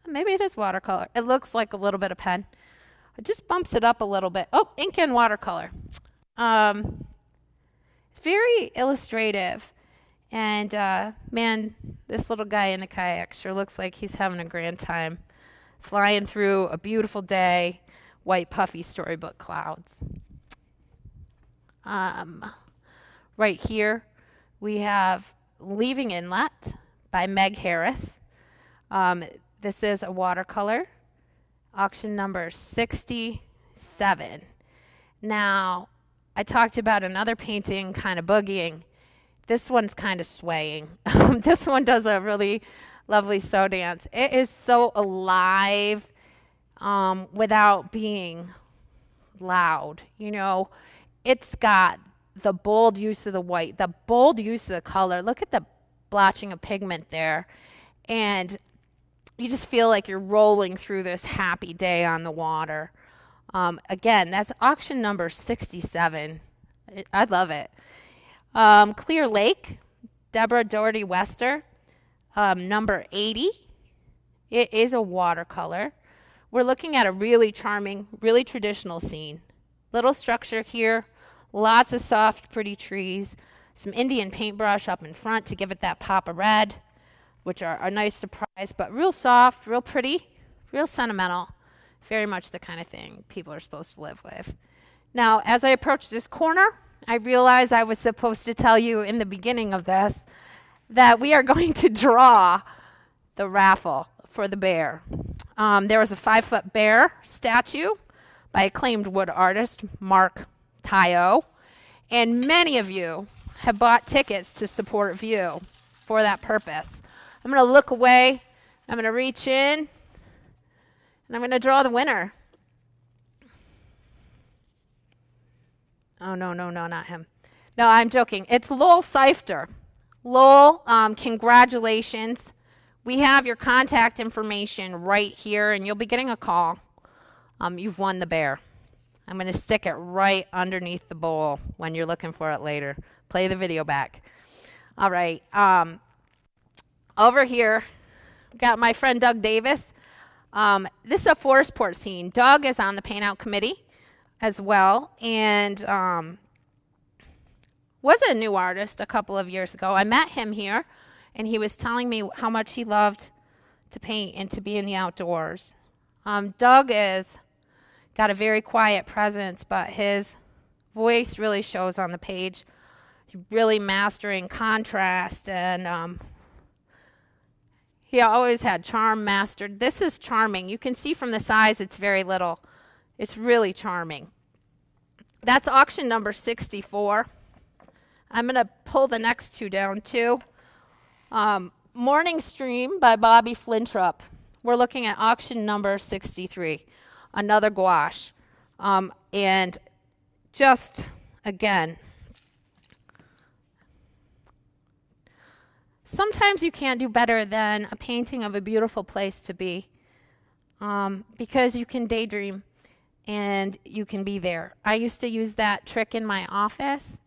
S1: maybe it is watercolor. It looks like a little bit of pen. It just bumps it up a little bit. Oh, ink and watercolor. It's very illustrative. And man, this little guy in the kayak sure looks like he's having a grand time flying through a beautiful day, white puffy storybook clouds. Right here, we have Leaving Inlet by Meg Harris. This is a watercolor, auction number 67. Now, I talked about another painting kind of boogieing. This one's kind of swaying. This one does a really lovely so dance. It is so alive without being loud. You know, it's got the bold use of the white, the bold use of the color. Look at the blotching of pigment there. And you just feel like you're rolling through this happy day on the water. Again, that's auction number 67. I love it. Clear Lake, Deborah Doherty Wester, number 80. It is a watercolor. We're looking at a really charming, really traditional scene. Little structure here, lots of soft, pretty trees, some Indian paintbrush up in front to give it that pop of red, which are a nice surprise, but real soft, real pretty, real sentimental. Very much the kind of thing people are supposed to live with. Now, as I approach this corner, I realized I was supposed to tell you in the beginning of this that we are going to draw the raffle for the bear. There was a 5-foot bear statue by acclaimed wood artist Mark Tyo, and many of you have bought tickets to support View for that purpose. I'm going to look away, I'm going to reach in, and I'm going to draw the winner. Oh, no, not him. No, I'm joking. It's Lowell Seifter. Lowell, congratulations. We have your contact information right here, and you'll be getting a call. You've won the bear. I'm going to stick it right underneath the bowl when you're looking for it later. Play the video back. All right. Over here, we've got my friend Doug Davis. This is a forest port scene. Doug is on the paint out committee as well, and was a new artist a couple of years ago. I met him here, and he was telling me how much he loved to paint and to be in the outdoors. Doug is got a very quiet presence, but his voice really shows on the page. He's really mastering contrast, and he always had charm mastered. This is charming. You can see from the size it's very little. It's really charming. That's auction number 64. I'm going to pull the next two down too. Morning Stream by Bobby Flintrup. We're looking at auction number 63. Another gouache. And just, again, sometimes you can't do better than a painting of a beautiful place to be, because you can daydream and you can be there. I used to use that trick in my office.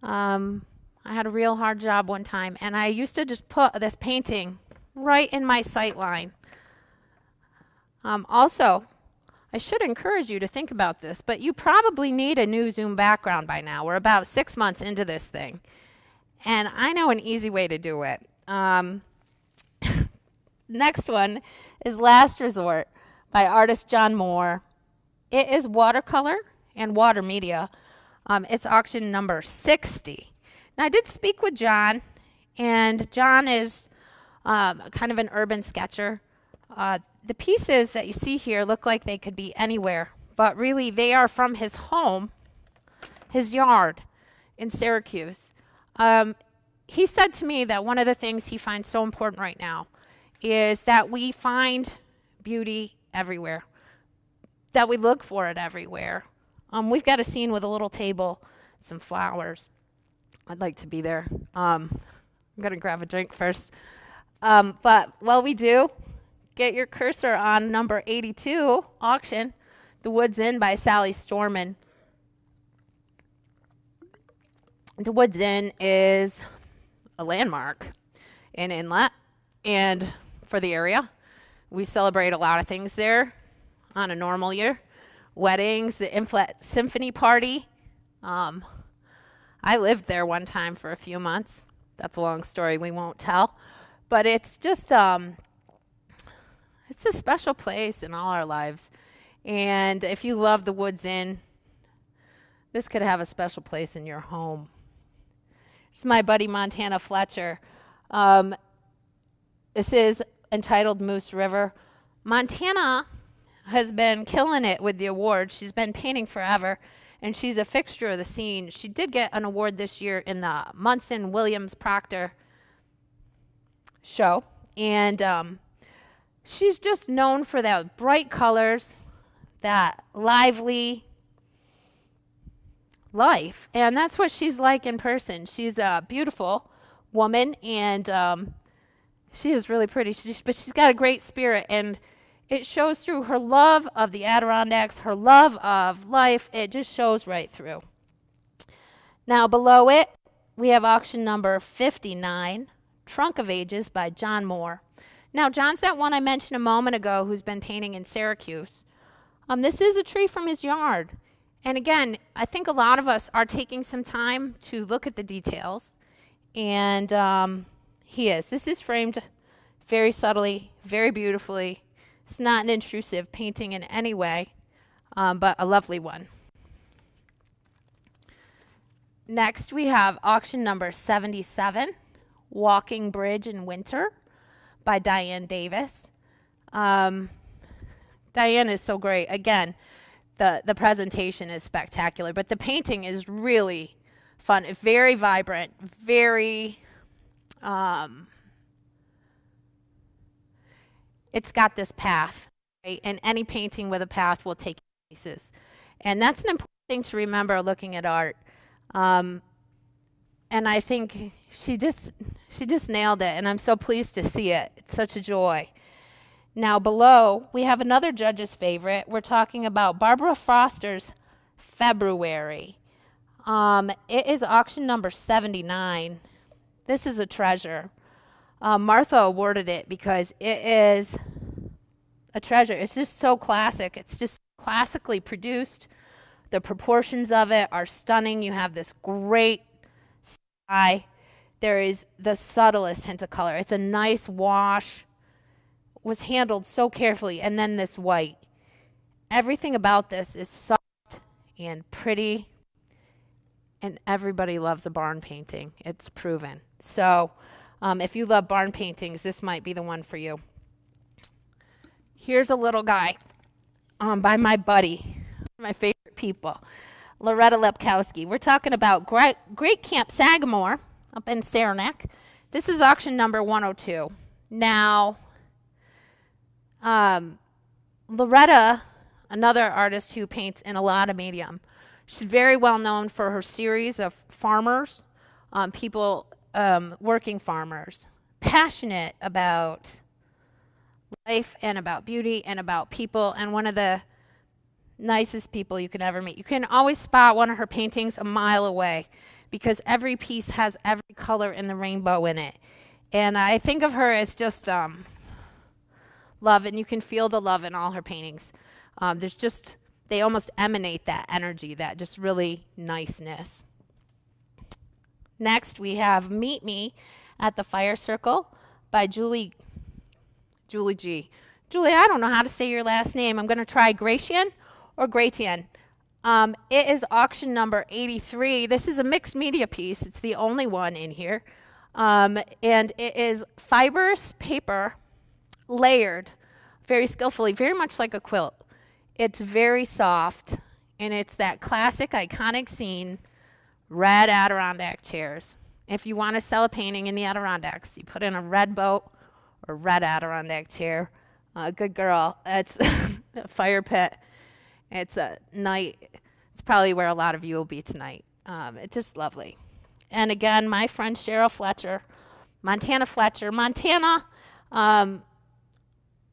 S1: I had a real hard job one time, and I used to just put this painting right in my sight line. Also, I should encourage you to think about this, but you probably need a new Zoom background by now. We're about 6 months into this thing, and I know an easy way to do it. Next one is Last Resort by artist John Moore. It is watercolor and water media. It's auction number 60. Now, I did speak with John, and John is kind of an urban sketcher. The pieces that you see here look like they could be anywhere, but really they are from his home, his yard in Syracuse. He said to me that one of the things he finds so important right now is that we find beauty everywhere, that we look for it everywhere. We've got a scene with a little table, some flowers. I'd like to be there. I'm going to grab a drink first. But while we do, get your cursor on number 82, auction, The Woods Inn by Sally Storman. The Woods Inn is a landmark in Inlet and for the area. We celebrate a lot of things there on a normal year. Weddings, the Inflet Symphony Party. I lived there one time for a few months. That's a long story we won't tell. But it's just, it's a special place in all our lives. And if you love the Woods Inn, this could have a special place in your home. It's my buddy Montana Fletcher. This is entitled Moose River. Montana has been killing it with the awards. She's been painting forever, and she's a fixture of the scene. She did get an award this year in the Munson Williams Proctor show, and she's just known for that bright colors, that lively life, and that's what she's like in person. She's a beautiful woman, and she is really pretty, but she's got a great spirit, and it shows through her love of the Adirondacks, her love of life. It just shows right through. Now below it, we have auction number 59, Trunk of Ages by John Moore. Now John's that one I mentioned a moment ago who's been painting in Syracuse. This is a tree from his yard. And again, I think a lot of us are taking some time to look at the details. And he is. This is framed very subtly, very beautifully. It's not an intrusive painting in any way, but a lovely one. Next, we have auction number 77, Walking Bridge in Winter by Diane Davis. Diane is so great. Again, the presentation is spectacular, but the painting is really fun, very vibrant, very... it's got this path, right? And any painting with a path will take places. And that's an important thing to remember looking at art. And I think she just nailed it, and I'm so pleased to see it. It's such a joy. Now below, we have another judge's favorite. We're talking about Barbara Foster's February. It is auction number 79. This is a treasure. Martha awarded it because it is a treasure. It's just so classic. It's just classically produced. The proportions of it are stunning. You have this great sky. There is the subtlest hint of color. It's a nice wash. Was handled so carefully. And then this white. Everything about this is soft and pretty. And everybody loves a barn painting. It's proven. So if you love barn paintings, this might be the one for you. Here's a little guy by my buddy, my favorite people, Loretta Lepkowski. We're talking about Great Camp Sagamore up in Saranac. This is auction number 102. Now, Loretta, another artist who paints in a lot of medium, she's very well known for her series of farmers, working farmers, passionate about life and about beauty and about people, and one of the nicest people you can ever meet. You can always spot one of her paintings a mile away because every piece has every color in the rainbow in it. And I think of her as just love, and you can feel the love in all her paintings. They almost emanate that energy, that just really niceness. Next, we have Meet Me at the Fire Circle by Julie G. Julie, I don't know how to say your last name. I'm going to try Gratian or Gratian. It is auction number 83. This is a mixed media piece. It's the only one in here. And it is fibrous paper layered very skillfully, very much like a quilt. It's very soft, and it's that classic iconic scene, red Adirondack chairs. If you want to sell a painting in the Adirondacks, you put in a red boat or red Adirondack chair. Good girl. It's a fire pit. It's a night. It's probably where a lot of you will be tonight. It's just lovely. And again, my friend Cheryl Fletcher, Montana Fletcher, Montana,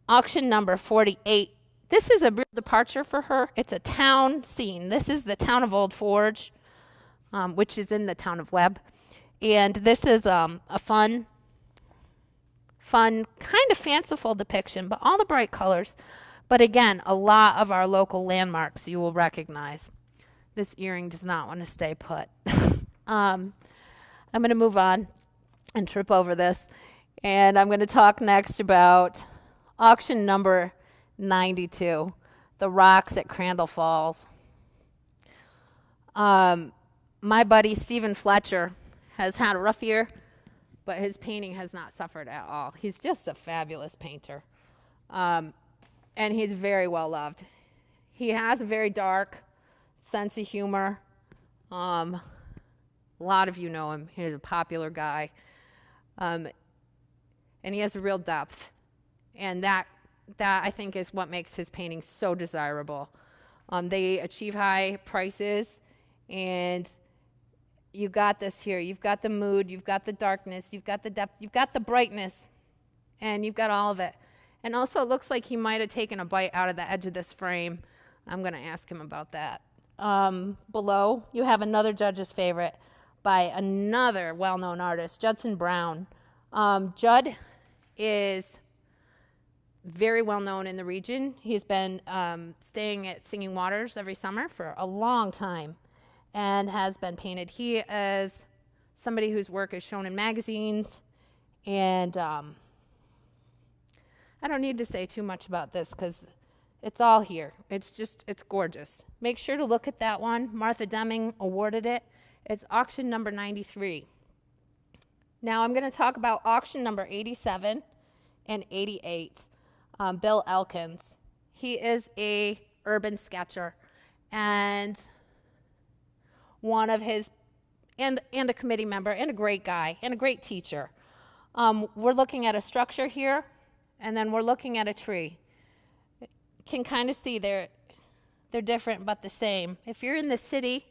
S1: auction number 48. This is a real departure for her. It's a town scene. This is the town of Old Forge, which is in the town of Webb. And this is a fun, kind of fanciful depiction, but all the bright colors. But again, a lot of our local landmarks you will recognize. This earring does not want to stay put. I'm going to move on and trip over this. And I'm going to talk next about auction number 92, the rocks at Crandall Falls. My buddy Stephen Fletcher has had a rough year, but his painting has not suffered at all. He's just a fabulous painter. And he's very well loved. He has a very dark sense of humor. A lot of you know him. He's a popular guy. And he has a real depth. And that I think is what makes his paintings so desirable. They achieve high prices, and you got this here. You've got the mood, you've got the darkness, you've got the depth, you've got the brightness, and you've got all of it. And also it looks like he might have taken a bite out of the edge of this frame. I'm going to ask him about that. Below, you have another judge's favorite by another well-known artist, Judson Brown. Judd is very well-known in the region. He's been staying at Singing Waters every summer for a long time and has been painted. He is somebody whose work is shown in magazines, and I don't need to say too much about this because it's all here. It's gorgeous. Make sure to look at that one. Martha Deming awarded it. It's auction number 93. Now I'm going to talk about auction number 87 and 88. Bill Elkins. He is a urban sketcher and one of his, and a committee member, and a great guy, and a great teacher. We're looking at a structure here, and then we're looking at a tree. You can kind of see they're different but the same. If you're in the city,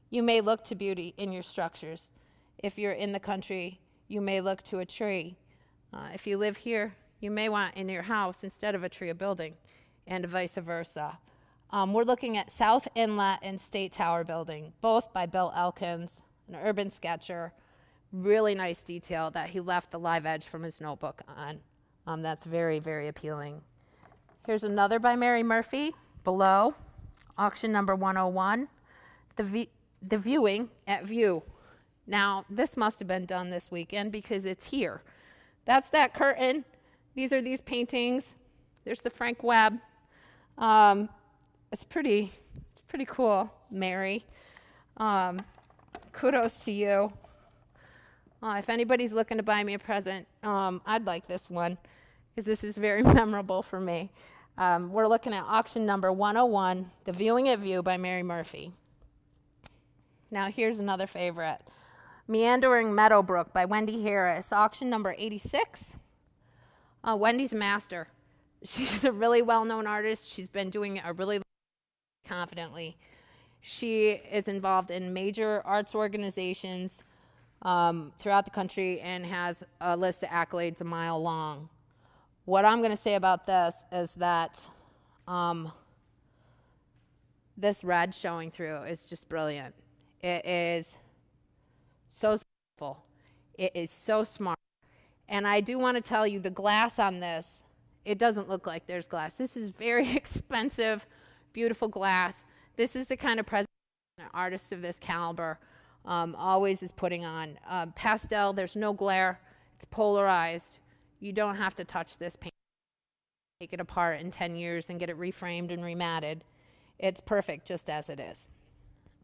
S1: you may look to beauty in your structures. If you're in the country, you may look to a tree. If you live here, you may want in your house, instead of a tree, a building, and vice versa. We're looking at South Inlet and State Tower building, both by Bill Elkins, an urban sketcher. Really nice detail that he left the live edge from his notebook on. That's very, very appealing. Here's another by Mary Murphy, below, auction number 101, the viewing at View. Now, this must have been done this weekend because it's here. That's that curtain. These are these paintings. There's the Frank Webb. It's pretty cool, Mary. Kudos to you. If anybody's looking to buy me a present, I'd like this one because this is very memorable for me. We're looking at auction number 101, The Viewing at View by Mary Murphy. Now here's another favorite. Meandering Meadowbrook by Wendy Harris, auction number 86. Wendy's a master. She's a really well-known artist. She's been doing it a really confidently. She is involved in major arts organizations throughout the country and has a list of accolades a mile long. What I'm going to say about this is that this red showing through is just brilliant. It is so skillful. It is so smart. And I do want to tell you, the glass on this, it doesn't look like there's glass. This is very expensive, beautiful glass. This is the kind of present an artist of this caliber always is putting on. Pastel, there's no glare. It's polarized. You don't have to touch this paint. Take it apart in 10 years and get it reframed and rematted. It's perfect just as it is.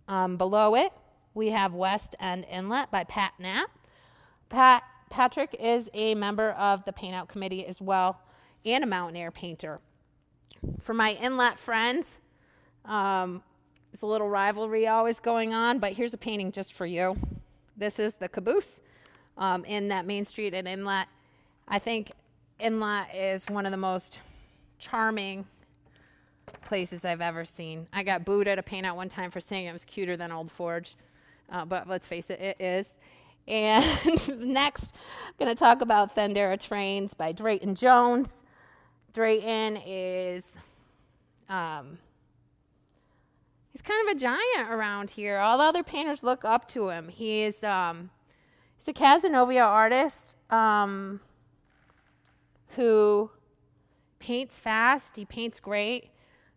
S1: Below it, we have West End Inlet by Pat Knapp. Patrick is a member of the Paint Out Committee as well, and a mountain air painter. For my inlet friends, there's a little rivalry always going on, but here's a painting just for you. This is the caboose in that Main Street and Inlet. I think Inlet is one of the most charming places I've ever seen. I got booed at a paint out one time for saying it was cuter than Old Forge, but let's face it, it is. And next, I'm going to talk about Thendera Trains by Drayton Jones. Drayton is, he's kind of a giant around here. All the other painters look up to him. He's a Casanova artist who paints fast. He paints great.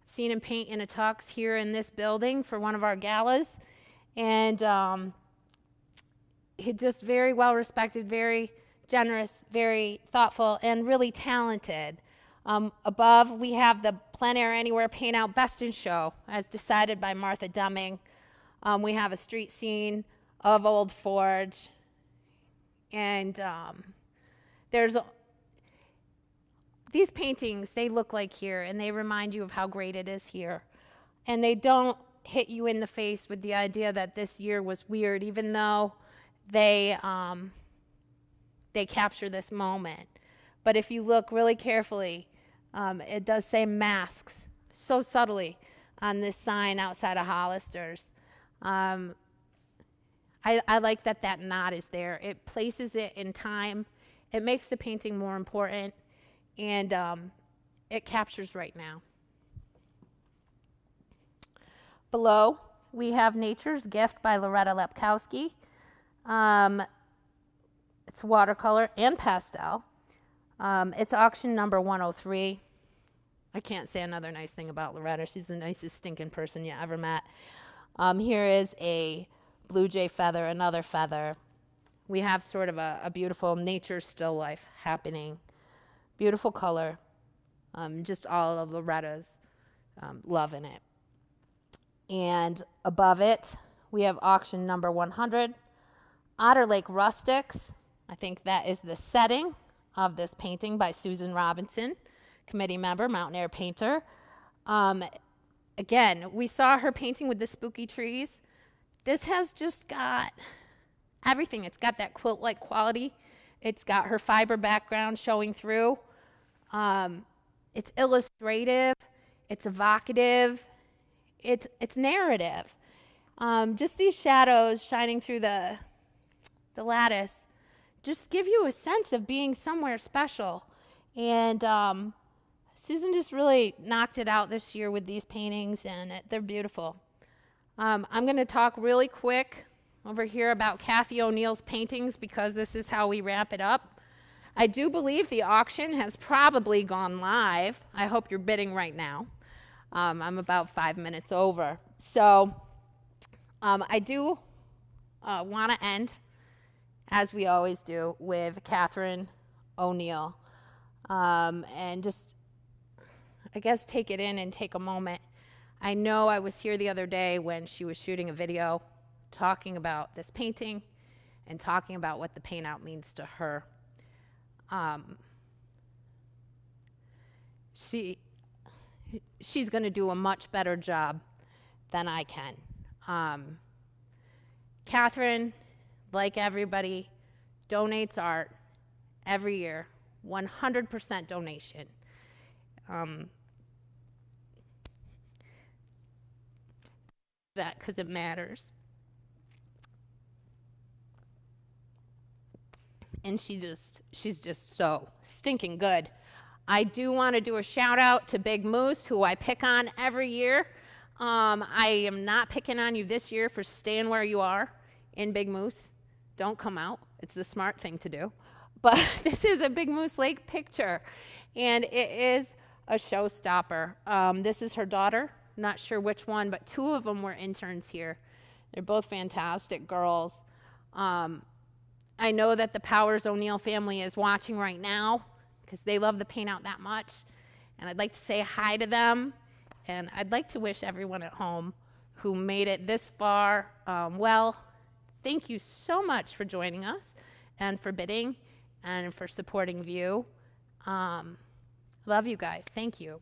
S1: I've seen him paint in a tux here in this building for one of our galas. And he's just very well respected, very generous, very thoughtful, and really talented. Above, we have the Plein Air Anywhere Paint Out Best in Show, as decided by Martha Deming. We have a street scene of Old Forge. And these paintings, they look like here, and they remind you of how great it is here. And they don't hit you in the face with the idea that this year was weird, even though they capture this moment. But if you look really carefully, it does say masks so subtly on this sign outside of Hollister's. I like that knot is there. It places it in time. It makes the painting more important, and it captures right now. Below, we have Nature's Gift by Loretta Lepkowski. It's watercolor and pastel. It's auction number 103. I can't say another nice thing about Loretta. She's the nicest stinking person you ever met. Here is a blue jay feather, another feather. We have sort of a beautiful nature still life happening. Beautiful color. Just all of Loretta's love in it. And above it, we have auction number 100. Otter Lake Rustics. I think that is the setting of this painting by Susan Robinson, committee member, mountain air painter. Again, we saw her painting with the spooky trees. This has just got everything. It's got that quilt-like quality. It's got her fiber background showing through. It's illustrative. It's evocative. It's narrative. Just these shadows shining through the lattice just give you a sense of being somewhere special. And Susan just really knocked it out this year with these paintings, and they're beautiful. I'm going to talk really quick over here about Kathy O'Neill's paintings because this is how we wrap it up. I do believe the auction has probably gone live. I hope you're bidding right now. I'm about 5 minutes over. So I do want to end, as we always do, with Catherine O'Neill. And just, I guess, take it in and take a moment. I know I was here the other day when she was shooting a video talking about this painting and talking about what the paint out means to her. She's going to do a much better job than I can. Catherine, like everybody, donates art every year, 100% donation. That because it matters. And she's just so stinking good. I do want to do a shout out to Big Moose, who I pick on every year. I am not picking on you this year for staying where you are in Big Moose. Don't come out. It's the smart thing to do. But this is a Big Moose Lake picture, and it is a showstopper. This is her daughter. Not sure which one, but two of them were interns here. They're both fantastic girls. I know that the Powers O'Neill family is watching right now because they love the paint out that much. And I'd like to say hi to them. And I'd like to wish everyone at home who made it this far, well, thank you so much for joining us and for bidding and for supporting View. Love you guys. Thank you.